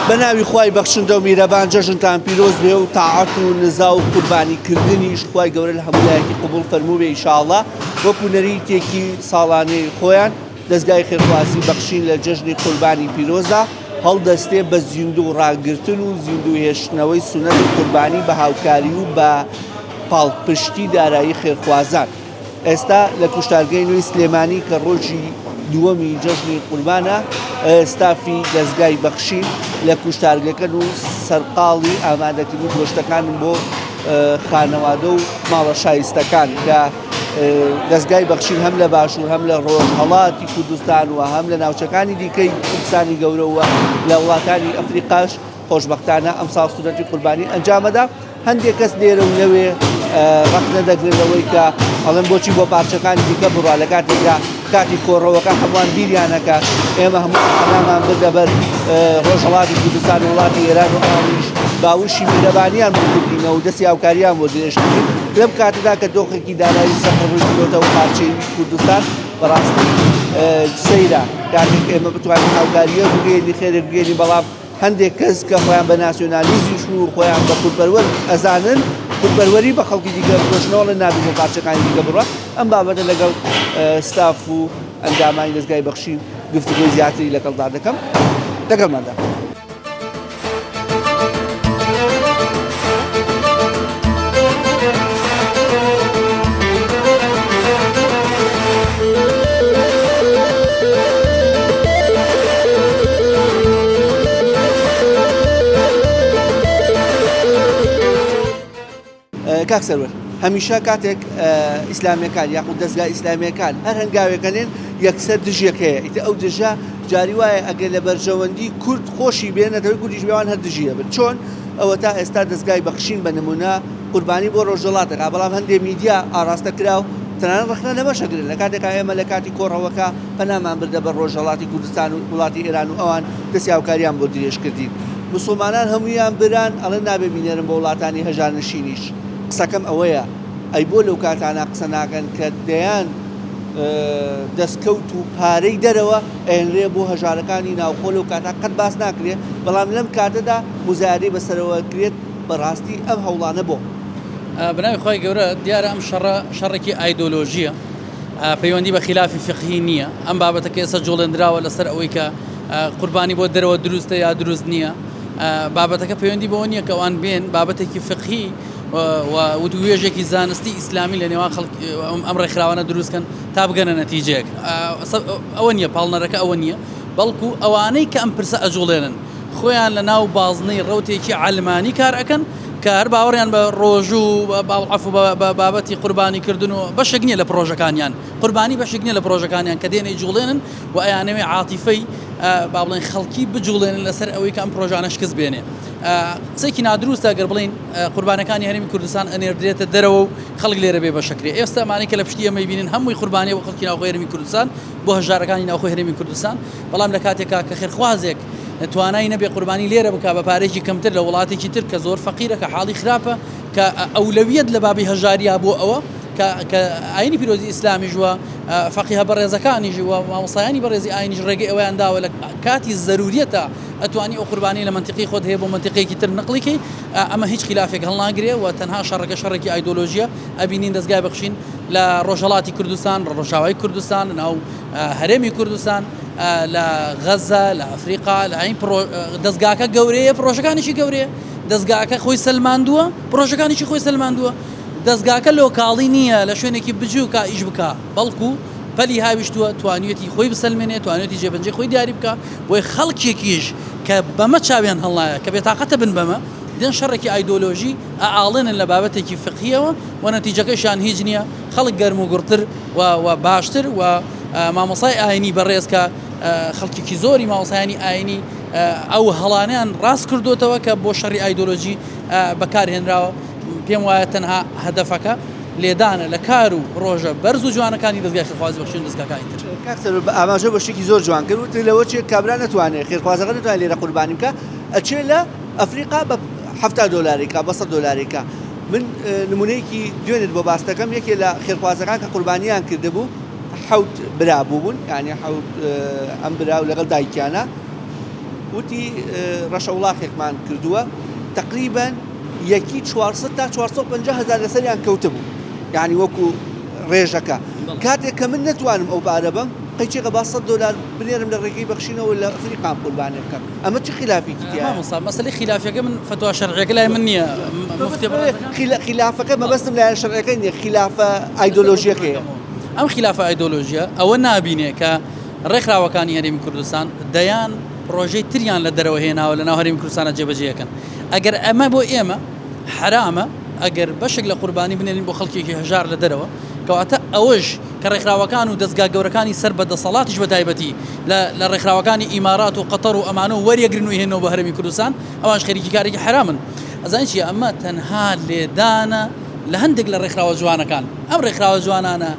بەناوی خوای بەخشندە و میرەبان جەژنتان پیرۆز بێ و تاعەت و نزا و قوربانیکردنیش خوای گەورە لە هەمولایەکی قبوڵ فەرموو بێ ئینشاءڵڵا وەکو نەریتێکی ساڵانەی خۆیان دەستگای خێرخواسی بەخشین لە جەژنی قوربانی پیرۆزدا هەڵدەستێ بە زیندوو و ڕاگرتن و زیندوو هێشتنەوەی سونەتی قوربانی بە هاوکاری و بە پاڵپشتی دارایی خێرخوازان. ئێستا لە کوشتارگەی نوێی سلێمانی کە ڕۆژی دووەمی جەژنی قوربانە ئێستافی دەستگای بەخشین لە کوشتارگەکەن و سەرقاڵی ئامادەکردنی گۆشتەکانن بۆ خانەوادە و ماڵە شایستەکان کە دەستگای بەخشین هەم لە باشوور هەم لە ڕۆژهەڵاتی کوردستان و هەم لە ناوچەکانی دیکەی کوردستانی گەورەوە لە وڵاتانی ئەفریقاش خۆشبەختانە ئەمساڵ سونەتی قوربانی ئەنجامەدا. هەندێک کەس لێرە و لەوێ ڕق نەدەگرێتەوەی کە ئەڵێن بۆچی بۆ پارچەکانی دیکە بڕوا لە کاتێکدا کاتی کۆڕەوەکە هەمووان بیریانەکە ئێمە هەموو ئەنامان بردەبەر ڕۆژهەڵاتی کوردستان و وڵاتی ئێران و ئاویش باوشی میرەبانیان بکردینەوە و دەستی هاوکاریان بۆ درێژکردین لەم کاتەدا کە دۆخێکی دارایی سەفر ڕوویدۆتەوە پارچەی کوردستان بەڕاستی سەیرە کاتێک ئێمە بتوانین هاوکاریە بگەینی خێرێک بگەینی بەڵام هەندێک کەس کە خۆیان بە ناسیۆنالیزمیش و خۆیان بە کوردپەروەر ئەزانن کوردپەروەری بە خەڵکی دیکە فرۆشنەوەڵە نابێت بۆ پارچەکانی دیکە بڕوە ئەم بابەتە لەگەڵ ستاف و ئەنجامانی دەستگای بەخشین گفتگۆی زیاتری لەگەڵدا دەکەم لەگەڵماندا. کاک سەروەر هەمیشە کاتێک ئیسلامیەکان یاخود دەستگای ئیسلامیەکان هەر هەنگاوێکەنێن یەکسەر دژێک هەیە ئیتر ئەو دژە جاری وایە ئەگەر لە بەرژەوەندی کورد خۆشی بێنێتەوەی کوردیش بێوان هەر دژیە بن چۆن ئەوە تا ئێستا دەستگای بەخشین بە نمونە قوربانی بۆ ڕۆژهەڵاتێکا بەڵام هەندێک میدیا ئاراستە کراو تەنانەت ڕخنە نەبەشەگرن لە کاتێکا ئێمە لە کاتی کۆڕەوەکە پەنامان بردە بە ڕۆژهەڵاتی کوردستان و وڵاتی ئێران و ئەوان دەستی هاوکاریان بۆ درێژ کردین موسڵمانان هەموویان بران ئەڵێ نابێ بینێرن بە وڵاتانی هەژارنشینیش. قسەکەم ئەوەیە ئەی بۆ لەو کاتانە قسە ناکەن کە دەیان دەستکەوت و پارەی دەرەوە ئەێنرێ بۆ هەژارەکانی ناوخۆ لەو کاتا قەت باس ناکرێت بەڵام لەم کاتەدا مزایادەی بەسەرەوە کرێت بەڕاستی ئەم هەوڵانە بۆ بناوی خۆی گەورە دیارە ئەم شەڕێکی ئایدۆلۆژیە پەیوەندی بە خلافی فقهی نییە ئەم بابەتەکە ئێستا جوڵێنراوە لەسەر ئەوەی کە قوربانی بۆ دەرەوە دروستە یا دروست نییە بابەتەکە پەیوەندی بۆ نییە کە ئەوان بێن بابەتێکی فقهی و وێژێکی زانستی ئیسلامی لە نێوان ئەم ڕێکخراوانە دروستکەن تا بگەنە نەتیجەیەک ئەوە نییە پاڵنەرەکە ئەوە نییە بەڵکو ئەوانەی کە ئەم پرسە ئەجوڵێنن خۆیان لە ناو بازنەی ڕەوتێکی علمانی کار ئەەکەن کە هەر باوەڕیان بە ڕۆژ و بابەتی قوربانیکردن و بەشێک نییە لە پرۆژەکانیان قوربانی بەشێک نییە لە پرۆژەکانیان کە دێنەی جوڵێنن و ئەیانەوێ عاتیفەی با بڵێن خەڵکی بجوڵێنن لەسەر ئەوەی کە ئەم پرۆژانە شکست بێنێ قسێکی نادروستە گەر بڵین قوربانەکانی هەرێمی کوردستان ئەنێردرێتە دەرەوە و خەڵک لێرە بێ بە شەکرێ ئێستا مانەی کە لە پشتی ئەمەی بینین هەمووی قوربانی بۆ خەڵکی ناوخۆی هەرێمی کوردستان بۆ هەژارەکانی ناوخۆی هەرێمی کوردستان بەڵام لە کاتێکا کە خێرخوازێک توانای نەبێ قوربانی لێرە بکا بە پارێکی کەمتر لە وڵاتێکی تر کە زۆر فەقیرە کە حاڵی خراپە کە ئەولەویەت لە بابی هەژاریا بۆ ئەوە کە ئاینی پیرۆزی ئیسلامی ژوە فەقیهە بەڕێزەکانی ژوە مامۆستایانی بەڕێزی ئاینیش ڕێگەی ئەوەیان داوە لە کاتی زەروریەتە ئەتوانی ئەو قوربانی لە منتیقی خۆت هەیە بۆ منتیقێکی تر نقلیکەی ئەمە هیچ خلافێک هەڵناگرێ و تەنها شەڕێکی ئایدۆلۆژیە ئەبینین دەستگای بەخشین لە ڕۆژهەڵاتی کوردستان ڕۆژاوای کوردستان ناو هەرێمی کوردستان لە غەزە لە ئەفریقا لە ئاین دەستگاکە گەورەیە پرۆژەکانیشی گەورەیە دەستگاکە خۆی سەلماندووە پرۆژەکانیشی خۆی سەلماندووە دەستگاکە لۆکاڵی نییە لە شوێنێکی بجوو کا ئیش بکە بەڵکو پەلی هاویشتووە توانیەتی خۆی بسەلمێنێ توانێتی جێبەجێ خۆی دیاری بکە بۆی خەڵکێکیش کە بەمە چاویان هەڵایە کە بێتاقەتە بن بەمە دێن شەڕێکی ئایدۆلۆژی ئاڵێنن لە بابەتێکی فقهیەوە و نەتیجەکەشیان هیچ نییە خەڵک گەرم و گورتر و باشتر و مامۆسای ئاینی بەڕێز کە خەڵکێکی زۆری مامۆسایانی ئاینی ئەو هەڵانیان ڕاست کردوتەوە کە بۆ شەڕی ئایدۆلۆژی بەکارهێنراوە پێم وایە تەنها هەدەفەکە لێدانە لە کار و ڕۆژە بەرز و جوانەکانی دەستگای خێرخوازی بەخشین دەستگاکانی تر کاکسەر ئاماژە بە شتێکی زۆر جوان کرد وتر لەوە چێ کابرا نەتوانێت خێرخوازەکە نەتوانێت لێرە قوربانی بکە ئەچێ لە ئەفریقا بە $70 بە $100 من نمونەیەکی دوێنێت بۆ باستەکەم یەکێ لە خێرخوازەکان کە قوربانیان کردبوو حوت برا بوون یعنی حوت ئەم برا و لەگەڵ دایکیانە وتی ڕەشە وڵاقێکمان کردووە تقریبا یەکی 400 تا 450 هزار لەسەریان کەوتە بوو یعنی وەکو ڕێژەکە کاتێک کە من نتوانم ئەو پارە بم قەیچێکە با $100 بنێرم لە ڕێگەی بەخشینەوە لە ئەفریقام قوربانێ بکەم ئەمە چ خلافێکی تیایە؟ مەسەلەی خلافەکە من فتوى شەرعیەکە لای من نییە خلافەکە مەبەستم لایەن شەرعیەکە نییە خلافە ئایدۆلۆژیەکەیە ئەم خلافە ئایدۆلۆژیە ئەوە نابینێ کە ڕێکخراوەکانی هەرێمی کوردستان دەیان پرۆژەی تریان لە دەرەوە هێناوە لە ناو هەرێمی کوردستانە جێبەجێەکەن ئەگەر ئەمە بۆ ئێمە حرامە ئەگەر بەشێک لە قوربانی بنێنین بۆ خەڵکێکی هەژار لە دەرەوە کەواتە ئەوەش کە ڕێکخراوەکان و دەستگا گەورەکانی سەر بە دەسەڵاتیش بە تایبەتی لە ڕێکخراوەکانی ئیمارات و قەتەر و ئەمانە و وەریەگرن و هێنەوە بە هەرێمی کوردستان ئەوانش خەریکی کارێکی حرامن ئەزانین چیە ئەمە تەنها لێدانە لە هەندێک لە ڕێکخراوە جوانەکان ئەم ڕێکخراوە جوانانە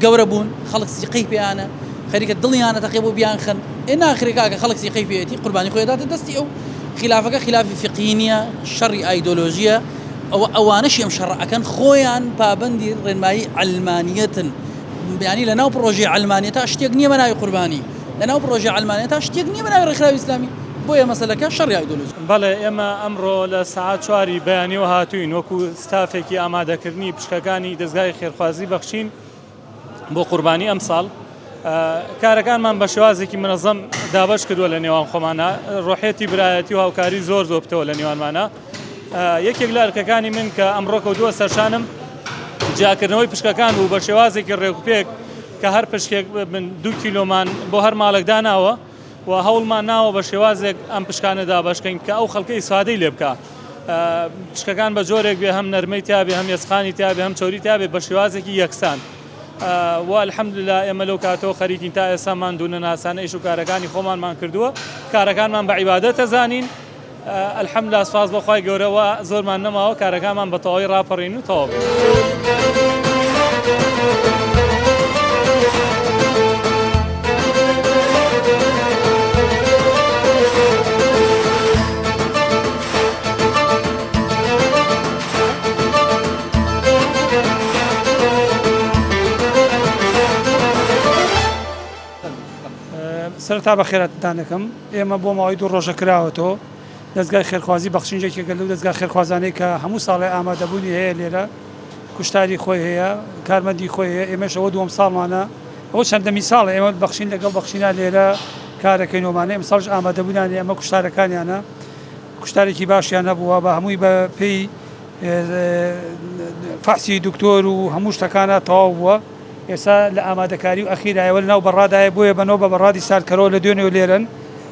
گەورە بوون خەڵک سیقەی پێیانە خەریکە دڵیانە تەقێ بۆ بیانخن ناخرێکا کە خەڵک سیقەی پێێتی قوربانی خۆی داتە دەستی ئەو خلافەکە خلافی فقهی نیە شەڕی ئایدۆلۆژیە ئەوانەشی ئەم شەڕەکەن خۆیان پابەندی ڕێنمایی عەلمانیەتن یعنی لەناو پرۆژەی عەلمانیەتە شتێک نییە بەناوی قوربانی لەناو پرۆژەی عەلمانیەتە شتێک نییە بەناوی ڕێکخراوی ئیسلامی بۆیە مەسەلەکە شەڕی ئایدۆلۆژی بەڵێ ئێمە ئەمڕۆ لە سەعات 4 بەیانیەوە هاتووین وەکو ستافێکی ئامادەکردنی پشکەکانی دەستگای خێرخوازی بەخشین بۆ قوربانی ئەم ساڵ کارەکانمان بە شێوازێکی منەظەم دابەش کردووە لە نێوان خۆمانە ڕۆحێتی برایەتی و هاوکاری زۆر بتەوە لە نێوانمانە یەکێک لە ئەرکەکانی من کە ئەمڕۆ کەوتووە سەرشانم جاکردنەوەی پشکەکان بوو بە شێوازێکی ڕێکوپێک کە هەر پشکێک من 2 کیلۆمان بۆ هەر ماڵک داناوە و هەوڵمان ناوە بە شێوازێک ئەم پشکانە دابەشکەین کە ئەو خەڵکەی سادەی لێ بکە پشکەکان بە جۆرێک بێ هەم نەرمەی تابێ هەم یەسخانی تابێ هەم چۆری تابێ بە شێوازێکی یەکسان و الحەمدوللا ئێمە لەو کاتەوە خەریکین تا ئێستا ماندوونە ناسانە ئیش و کارەکانی خۆمانمان کردووە کارەکانمان بە عیبادەت ئەزانین الحەمدوللا سپاس بەخوای گەورەوە زۆرمان نەماوە کارەکانمان بە تەواوی ڕاپەڕین و تەواو بێت. سەرەتا بە خێراتتان دەکەم ئێمە بۆ ماوەی 2 ڕۆژە کراوەتەوە دەستگای خێرخوازی بەخشینجێکێکە لەو دەستگا خێرخوازانەی کە هەموو ساڵی ئامادەبوونی هەیە لێرە کوشتاری خۆی هەیە کارمەندی خۆی هەیە ئێمەشەوە دووەم ساڵمانە ئەوە چەندەمی ساڵە ئێمە بەخشین لەگەڵ بەخشینا لێرە کارەکەینەوەمانە ئەم ساڵش ئامادەبوونانی ئەمە کوشتارەکانیانە کوشتارێکی باشیان نەبووە بە هەمووی بە پێی فەحسی دکتۆر و هەموو شتەکانە تەواو بووە ئێستا لە ئامادەکاری و ئەخیرایەوە لەناو بەڕادایە بۆیە بەنەوە بە بەڕادی سالکەرەوە لە دوێنێ و لێرن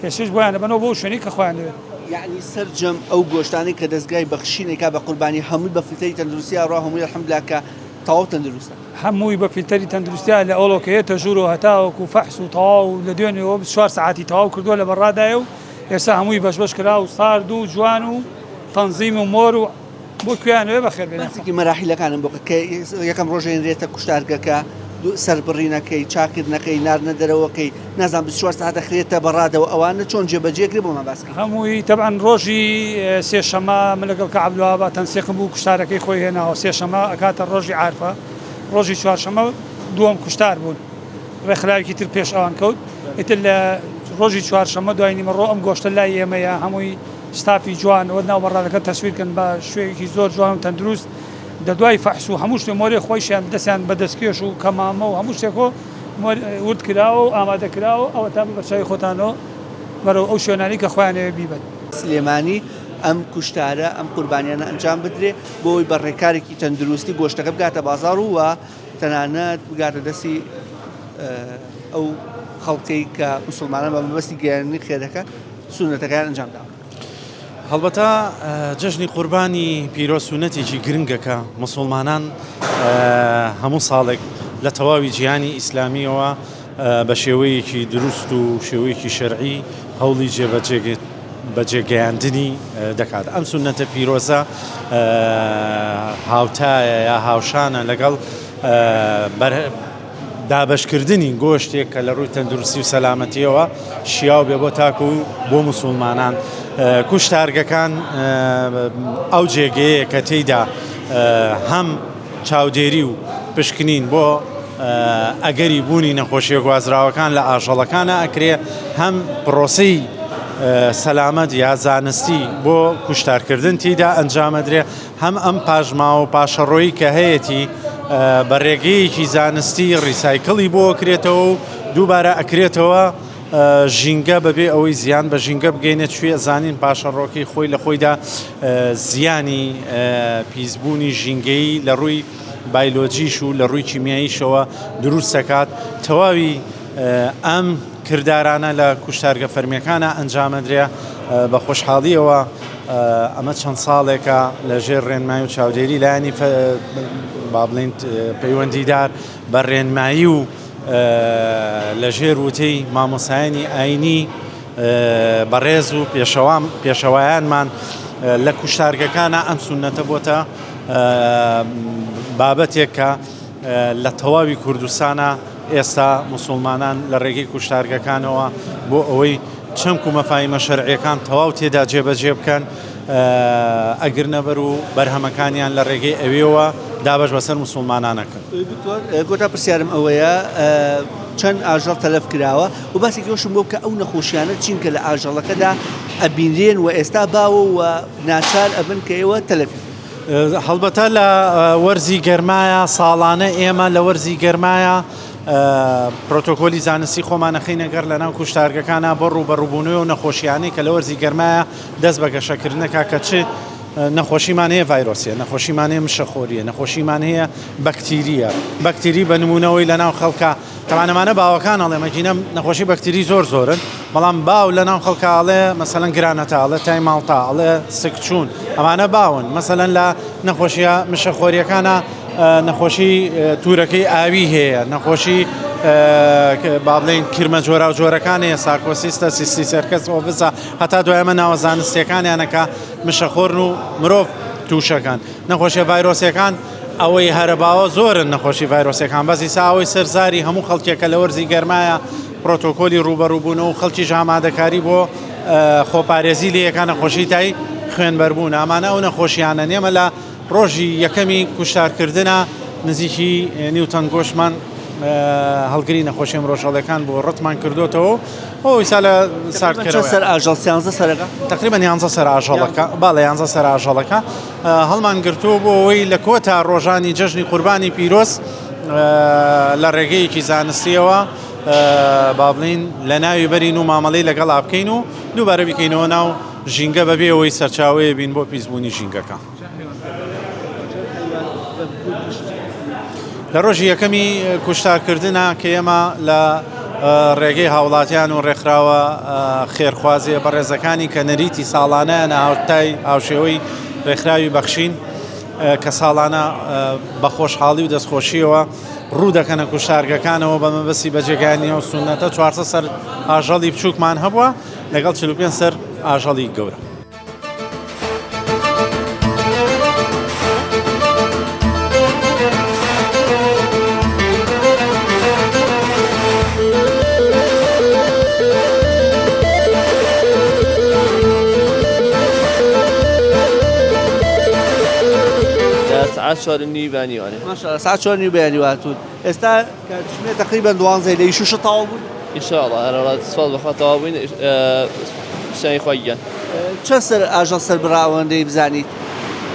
ێشش بۆیانە بەنەوە بۆ شوێنی کە خۆیان دەوێت یعنی سەرجەم ئەو گۆشتانی کە دەستگای بەخشینێکا بە قوربانی هەمووی بە فیلتەری تەندروستیە ڕوا هەمووی الحەمدوللا کە تەواو تەندروستە هەمووی بە فیلتەری تەندروستیە لە ئەوڵۆکەیەتە ژوور و هەتاوەکو فەحس و تەواو لە دوێنێەوە 4 ساعتی تەواو کردووە لە بەڕادایە و ئێستا هەمووی بەشبەش کرا و سارد و جوان و تەنزیم و مۆر و بۆ کوێیانەوە بەخێربێنێکی مەراحیلەکانم بۆ کە یەکەم ڕۆژێنرێتە کوشتارگەکە سەربڕینەکەی چاکردنەکەی نارنە دەرەوەکەی نازان 24 ساعت دەخرێتە بەڕادەوە ئەوانە چۆن جێبەجێکری بۆ مەباسکە هەمووی تەبعاً ڕۆژی سێشەمە من لەگەڵ کە عەبدولوهاب تەنسیقم بوو کوشتارەکەی خۆی هێناوە سێشەمە ئەکاتە ڕۆژی عارفە ڕۆژی چوارشەمە دووەم کوشتار بوون ڕێکخراوێکی تر پێش ئەوان کەوت ئیتر لە ڕۆژی چوارشەمە دوای نیمەڕۆ ئەم گۆشتە لای ئێمەیە هەمووی ستافی جوان وە ناو بەڕادەکە تەسویرکەن بە شوێکی زۆر جوان و تەندروست دەدوای فەحس و هەموو شتێ مۆرێ خۆیشیان دەستیان بەدەستکێش و کەمامە و هەموو شتێکۆ ورد کراوە و ئامادە کراوە ئەوە تا بەچوی خۆتانەوە بەرەو ئەو شوێنانی کە خۆیانەوە بیبن سلێمانی ئەم کوشتارە ئەم قوربانیانە ئەنجام بدرێ بۆی بە ڕێکارێکی تەندروستی گۆشتەکە بگاتە بازاڕ و تەنانەت بگاتە دەستی ئەو خەڵکەی کە موسڵمانە بە مەبەستی گەیاندنی خێرەکە سونەتەکەیان ئەنجام داوە. هەڵبەتە جەژنی قوربانی پیرۆسونەتێکی گرنگەکە مسلمانان هەموو ساڵێک لە تەواوی جیهانی ئیسلامیەوە بە شێوەیەکی دروست و شێوەیەکی شەرعی هەوڵی بەجێگەیاندنی دەکات. ئەم سونەتە پیرۆزە هاوتایە یا هاوشانە لەگەڵ دابشکردنی گۆشتێک کە لە ڕووی تەندروستی و سەلامەتیەوە شیاو بێ بۆ تاکو و بۆ موسڵمانان کوشتارگەکان ئەو جێگەیە کە تێیدا هەم چاودێری و پشکنین بۆ ئەگەری بوونی نەخۆشیە گوازراوەکان لە ئاژەڵەکانە ئەکرێ هەم پرۆسەی سەلامەت یا زانستی بۆ کوشتارکردن تیدا ئەنجامەدرێ هەم ئەم پاژماوە و پاشەڕۆیی کە هەیەی بە ڕێگەیەکی زانستی ڕیسایکڵی بۆ ئەکرێتەوە و دووبارە ئەکرێتەوە ژینگە بەبێ ئەوەی زیان بە ژینگە بگەینێت کوێ زانین پاشەڕۆکەی خۆی لە خۆیدا زیانی پیسبوونی ژینگەی لە ڕووی بایلۆجیش و لە ڕووی کیمیاییشەوە دروست دەکات تەواوی ئەم کردارانە لە کوشتارگە فەرمیەکانە ئەنجامەدرێ بە خۆشحاڵیەوە ئەمە چەند ساڵێکە لە ژێر ڕێنمایی و چاودێری لایانی با بڵین پەیوەندیدار بە ڕێنمایی و لە ژێر وتەی مامۆسایانی ئاینی بەڕێز و پێشەوایانمان لە کوشتارگەکانە ئەم سونەتە بۆتە بابەتێک کە لە تەواوی کوردستانە ئێستا موسڵمانان لە ڕێگەی کوشتارگەکانەوە بۆ ئەوەی چەمک و مەفاهیمە شەرعیەکان تەواو تێدا جێبەجێ بکەن ئەگرنەبەر و بەرهەمەکانیان لە ڕێگەی ئەوێەوە دابەش بەسەر موسڵمانانەکەن. گۆتا پرسیارم ئەوەیە چەند ئاژەڵ تەلەف کراوە و باسێکیۆشم بۆ کە ئەو نەخۆشیانە چینکە لە ئاژەڵەکەدا ئەبینرێن و ئێستا باوە و ناچار ئەبن کە ئێوە تەلەفی. هەڵبەتە لە وەرزی گەرمایە ساڵانە ئێمە لە وەرزی گەرمایە پرۆتۆکۆلی زانستی خۆمانەخی نەگەر لە ناو کوشتارگەکانە بۆ ڕوبەڕووبوونەوە و نەخۆشیانەی کە لە وەرزی گەرمایە دەست بە گەشەکردنەکە کە چ نەخۆشیمان هەیە ڤایرۆسیە، نەخۆشیمان هەیە مشەخۆریە، نەخۆشیمان هەیە بەکتیریە، بەکتیری بە نمونەوەی لە ناو خەڵکە تەوانەمانە باوەکان ئەڵێ مەکینە نەخۆشی بەکتیری زۆرن بەڵام باو لە ناو خەڵکاڵێ مەسەلەن گرانەتاڵە تای ماڵتاڵێ سکچوون ئەمانە باون مەسەلەن لە نەخۆشیە مشەخۆریەکانە نەخۆشی تورەکەی ئاوی هەیە نەخۆشی با بڵێن کرمە جۆرا و جۆرەکان هەیە سارکۆسیستە سیستی سەرکەس ئۆڤسە هەتا دوایمە ناوە زانستیەکانیانەکە مشەخۆرن و مرۆڤ تووشەکان نەخۆشیە ڤایرۆسیەکان ئەوەی هەرەباوە زۆرن نەخۆشی ڤایرۆسیەکان بەزی ساوەی سەرزاری هەموو خەڵکێکە لە وەرزی گەرمایە پرۆتۆکۆلی ڕوبەڕووبوونەوە و خەڵکی ئامادەکاری بۆ خۆپارێزی لە یەکان نەخۆشی تای خوێنبەربوون ئەمانە ئەو نەخۆشیانە نێمە لە ڕۆژی یەکەمی کوشتارکردنە نزیکی نیوتەن گۆشمان هەڵگری نەخۆشی ڕۆژەڵەکان بۆ ڕەتمان کردوتەوە ئەوی سا لە ساردکردن سەر ئاژەڵ سیانزە سەرەکە تقریبان 11 سەر ئاژەڵەکە باڵە 11 سەر ئاژەڵەکە هەڵمان گرتووە بۆ ئەوەی لە کۆتا ڕۆژانی جەژنی قوربانی پیرۆز لە ڕێگەیەکی زانستیەوە با بڵین لە ناوی بەرین و مامەڵەی لەگەڵ بکەین و دووبارە بکەینەوە ناو ژینگە بەبێ ئەوەی سەرچاوەیە بین بۆ پیسبوونی ژینگەکە. لە ڕۆژی یەکەمی کوشتارکردنە کە ئێمە لە ڕێگەی هاوڵاتیان و ڕێکخراوە خێرخوازیە بەڕێزەکانی کە نەریتی ساڵانەیە هاوتای هاوشێوەی ڕێکخراوی بەخشین کە ساڵانە بە خۆشحاڵی و دەستخۆشیەوە ڕوو دەکەنە کوشتارگەکانەوە بە مەبەستی بەجێگانیەوە سونەتە 400 سەر ئاژەڵی بچووکمان هەبووە لەگەڵ 45 سەر ئاژەڵی گەورە. ساعت 4 بانیوانێ ماشاءالله ساعت 4 بەیانی هاتوون ئێستا کاتژمێر تقریبا 12 لە ئیشوشە تەواو بوون ئینشاءالله هەرەڵات سوال بەخوا تەواو بووین شانی خۆی گیان چەند سەر ئاژەڵ سەربڕاوەندەی بزانیت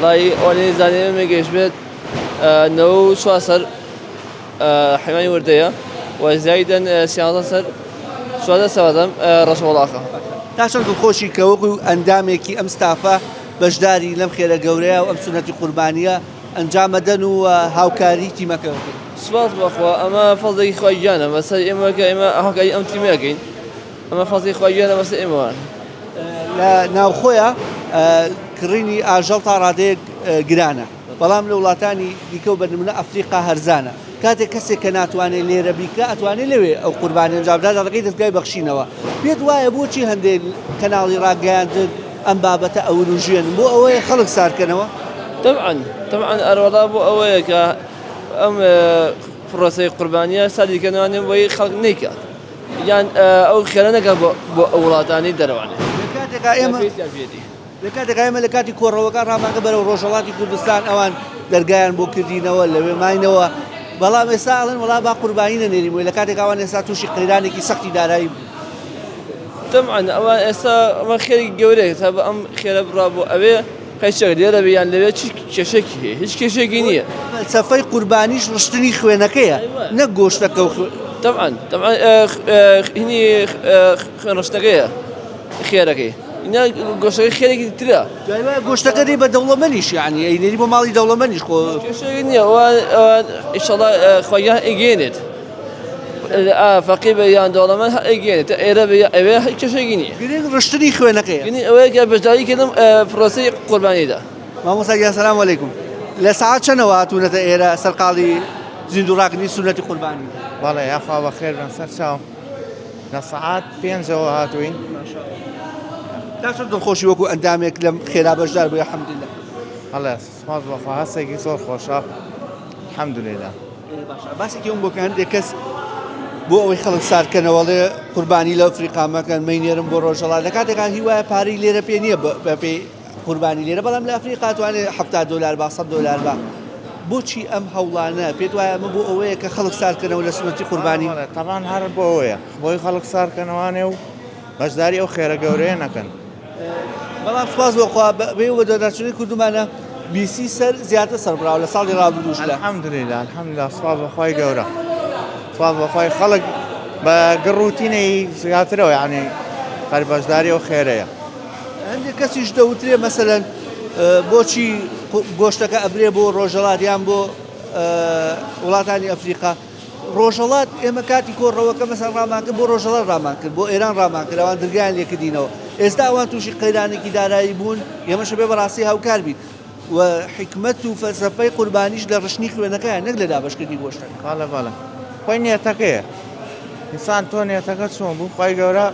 وڵی ئەوانەی زانێمە مێگەیشت بێت 94 سەر حیوانی وردەیە و زایدەن 13 سەر 14 سەوادەم ڕەشەوەڵاخە تا چەند دڵخۆشی کە وەکو ئەندامێکی ئەم ستافە بەشداری لەم خێرە گەورەیە و ئەم سونەتی قوربانیە ئەنجامەدەن و هاوکاری تیمەکە سوپاس بەخوا ئەمە فەزێکی خۆی گیانە بەسەر ئێمەکە ئێمە هاوکاری ئەم تیمەکەین ئەمە فەزێکی خۆی گیانە بەسەر ئێمەوان لە ناوخۆیە کڕینی ئاژەڵ تا ڕادەیەک گرانە بەڵام لە وڵاتانی دیکە و بەنمونە ئەفریقا هەرزانە کاتێک کەسێک کە ناتوانێت لێرە بیکە ئەتوانێت لەوێ ئەو قوربانی ئەنجامدا دەڵەکەی دەستگای بەخشینەوە پێت وایە بۆچی هەندێک کەناڵی ڕاگەیاندن ئەم بابەتە ئەوروژێن بۆ ئەوەیە خەڵک سارکەنەوە طبعا ئەروەڵا بۆ ئەوەیە کە ئەم پرۆسەی قوربانیە سادیکەنوانێ بۆی خەڵک نەیکات یان ئەو خێرە نەکە بۆ ئەو وڵاتانی دەرەوانێ لە کاتێک ئێمە لە کاتی کۆڕەوەکان ڕاماگە بەرەو ڕۆژهەڵاتی کوردستان ئەوان دەرگایان بۆ کردینەوە لەوێ ماینەوە بەڵام ئێستا ئەڵێن وڵا با قوربانی نەنێریم لە کاتێک ئەوان ئێستا تووشی قەیرانێکی سەختی دارایی طبعا ئەوان ئێستا ئەمە خێری گەورەیە تا بە ئەم خێرە بڕا بۆ ئەوێ قەیچەک لێرە بێیان لەوێ کێشێکی هەیە هیچ کێشێکی نییە سەفەی قوربانیش ڕشتنی خوێنەکەیە نەک گۆشتەکە و طبعا هینی ڕشتەکەیە خێرەکەی اینا گۆشتەکەی خێرێکی ترە گۆشتەکە دەی بە دەوڵەمەنیش یعنی ئەینێری بۆ ماڵی دەوڵەمەنیش خۆ کێشێکی نییە ئیشەڵا خۆیان ئیگەێنێت فەقی بە یان دەوڵەمەند ئەیگەێنێت ئێرە ئەوێ کێشێکی نییە گرنگ ڕشتنی خوێنەکەیە ئەوەیە بەشداریکردم پرۆسەی قوربانیدا مامۆستا سەلام عەلەیکوم لە سەعات چەندەوە هاتوونەتە ئێرە سەرقاڵی زیندوڕاکردنی سونەتی قوربانی بەڵێ یاخوا بەخێر بن سەر چاو لە سەعات 5ەوە هاتووین تا چۆن دڵخۆشی وەکو ئەندامێک لەم خێرا بەشدار بووە حەمدولله هەڵێ سپاس بەخوا هەستێکی زۆر خۆشە الحەمدولێلا باسێکی ئەوم بۆکە هەندێک کەس بۆ ئەوەی خەڵک ساردکەنەوەڵێ قوربانی لە ئەفریقا مەکەن مەینێرم بۆ ڕۆژهەڵات لە کاتێکان هیوایە پارەی لێرە پێ نییە بە پێی قوربانی لێرە بەڵام لە ئەفریقا توانێت $70 با $100 با بۆچی ئەم هەوڵانە پێت وایە ئەمە بۆ ئەوەیە کە خەڵک ساردکەنەوە لە سونەتی قوربانی تەمان هەر بۆ ئەوەیە بۆی خەڵک ساردکەنەوانێ و بەشداری ئەو خێرە گەورەیە نەکەن بەڵام سوپاس بۆخوا بێ وە دەرچوونی کوردمانە بیسی سەر زیاتر سەربراوە لە ساڵی ڕابردووش لە الحەمدولێلا الحەمدولێلا سوپاس بەخوای گەورە سوپاس بەخوای خەڵک بە گڕوتینەی زیاترەوە یعنی قەر بەشداری ئەو خێرەیە هەندێک کەسیش دەوترێ مەسەلەن بۆچی گۆشتەکە ئەبرێ بۆ ڕۆژهەڵات یان بۆ وڵاتانی ئەفریقا ڕۆژهەڵات ئێمە کاتی کۆڕەوەکە مەسەن ڕامان کرد بۆ ڕۆژهەڵات ڕامان کرد بۆ ئێران ڕامان کرد ئەوان دەرگایان لێکردینەوە ئێستا ئەوان تووشی قەیرانێکی دارایی بوون ئێمەش بێ بەڕاستی هاوکار بیت و حکمت و فەلسەفەی قوربانیش لە ڕشنی خوێنەکەیان نەک لە دابەشکردنی گۆشتەکە بەڵێ بەڵێ خۆی نێتەکەیە ئینسان تۆ نێتەکە چۆن بوو خی گەورە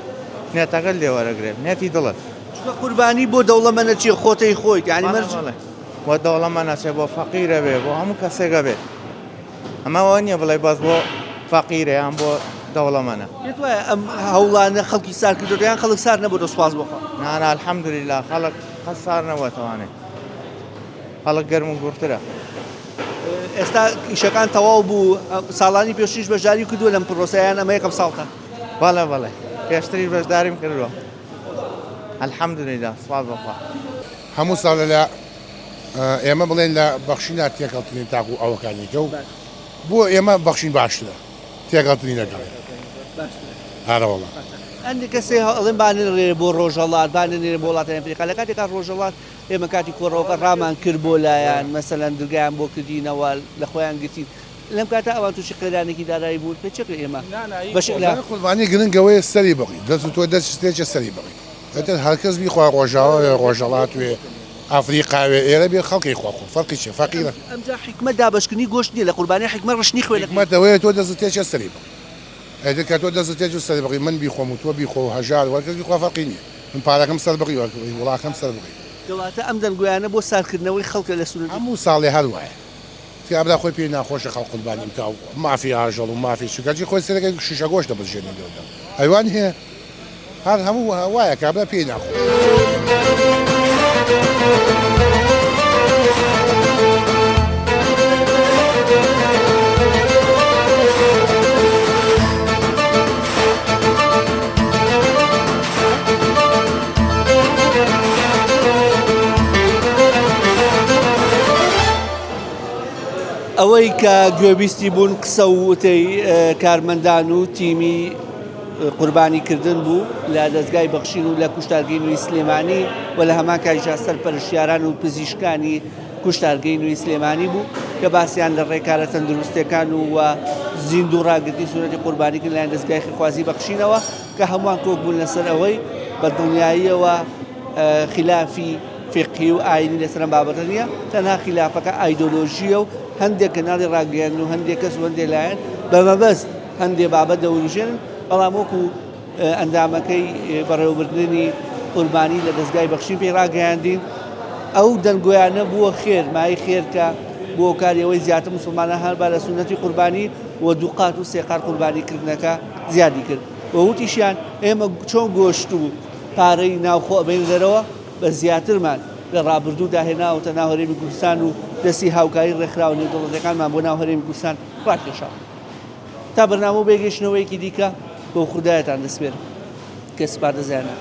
نێتەکە لێوەرەگرێت نێتی دڵت قوربانی بۆ دەوڵەمەنە چیە خۆتەی خۆیت یعنی مەرج بۆ دەوڵەمەنە چێ بۆ فەقیرە بێ بۆ هەموو کەسێکە بێت ئەمەوە نییە بڵێ بەس بۆ فەقیرە یان بۆ دەوڵەمەنە پێت وایە ئەم هەوڵانە خەڵکی سار کردو یان خەڵک سار نەبوو دەسواز بخوا نانە الحەمدولێلا خەڵک قەت سار نەبووەتەوانێ خەڵک گەرم و گورترە ئێستا ئیشەکان تەواو بوو ساڵانی پێشتریش بەشداری کردووە لەم پرۆسەیان ئەمە یەکەم ساڵتە بەڵێ بەڵێ پێشتریش بەشداریم کردووە الحەمدولێلا سوپاس بەخوا هەموو ساڵ لە ئێمە بڵێن لە بەخشینە تێکەڵتنین تاکو ئەوەکانیکە و بۆ ئێمە بەخشین باشترە تێکەڵتنی نەکەڵێن ئارەوەڵە ئەندی کەسێ ئەڵێن بانێ بۆ ڕۆژهەڵات بانێ بۆ وڵاتانی ئەفریقا لە کاتێکا ڕۆژهەڵات ئێمە کاتی کۆڕەوەکە ڕامان کرد بۆ لایەن مەسەلەن دەرگایان بۆ کردینەوە لە خۆیان گرتین لەم کاتە ئەوان تووشی قەیرانێکی دارایی بوون پێ چێک ئێمە قوربانی گرنگەوەی سەری بڕی دەست تۆ دەستێکە سەری بڕی ئەتر هەرکەس بیخوا ڕۆژاوە ڕۆژهەڵات وێ ئەفریقاوێ ئێرە بێ خەڵکی خواخۆ فەرقی چێ فەقیرە ئەمجا حکمە دابشکردنی گۆشت نیە لە قوربانی حکمە ڕشنی خوێنەکە حکمەتەوەی تۆ دەستێکە سەری بڕی ئەتر کە تۆ دەستێک سەری بڕی من بیخۆم و تۆ بیخۆ هەژار وەرکەس بیخوا فەرقی نییە من پارەکەم سەر بڕی وڵاتەکەم سەر بڕی کەواتە ئەم دەنگویانە بۆ سارکردنەوەی خەڵکە لە سونەت هەموو ساڵێ هەر وایە تیابدا خۆی پێی ناخۆشە خەڵ قوربانی بکە و مافی ئاژەڵ و مافی چووکەجی خۆی سەرەکەی شیشە گۆشت دەبژێنێ دەودا ئەیوان هەیە هەر هەموو وایە کابرا پێی ناخۆش ئەوەی کە گوێبیستی بوون قسە و وتەی کارمەندان و تیمی قوربانیکردن بوو لە دەستگای بەخشین و لە کوشتارگەی نوێی سلێمانی و لە هەمان کاژە سەرپەرشتیاران و پزیشکانی کوشتارگەی نوێی سلێمانی بوو کە باسییان لە ڕێکارە تەندروستەکان و زیندوو ڕاگررتی سوورەتی قوربانیکرد لایەن دەستگای خوازی بەخشینەوە کە هەمووان کۆک بوون لەسەر ئەوەی بە دڵنیاییەوە خلافی فقهی و ئاینی لەسەر بابەتە نیە تەنها خلافەکە ئایدۆلۆژیە و هەندێک کەناڵی ڕاگەیان و هەندێک کەس و هەندێک لایەن بەمەبەست هەندێک بابەت دەوروژێنن بەڵام وەکو ئەندامەکەی بەڕێوەبردننی قوربانی لە دەستگای بەخشین پێی ڕاگەیاندین ئەو دەنگۆیانە بووە خێر مای خێرکە بۆ کاریەوەی زیاتر مسلمانە هەر بە لە سونەتی قوربانی و دووقات و سێقار قوربانیکردنەکە زیادی کرد و وتیشیان ئێمە چۆن گۆشت و پارەی ناوخۆ ئەبین دەرەوە بە زیاترمان لە ڕابردوودا هێناوەتە ناو هەرێمی کوردستان و دەستی هاوکاری ڕێکخراوە نێودەوڵەتیەکانمان بۆ ناو هەرێمی کوردستان ڕاکێشاوە تا بەرنامە بێگەشتنەوەیەکی دیکە بۆ خودایەتان دەسپێرم کە سپادەزیانە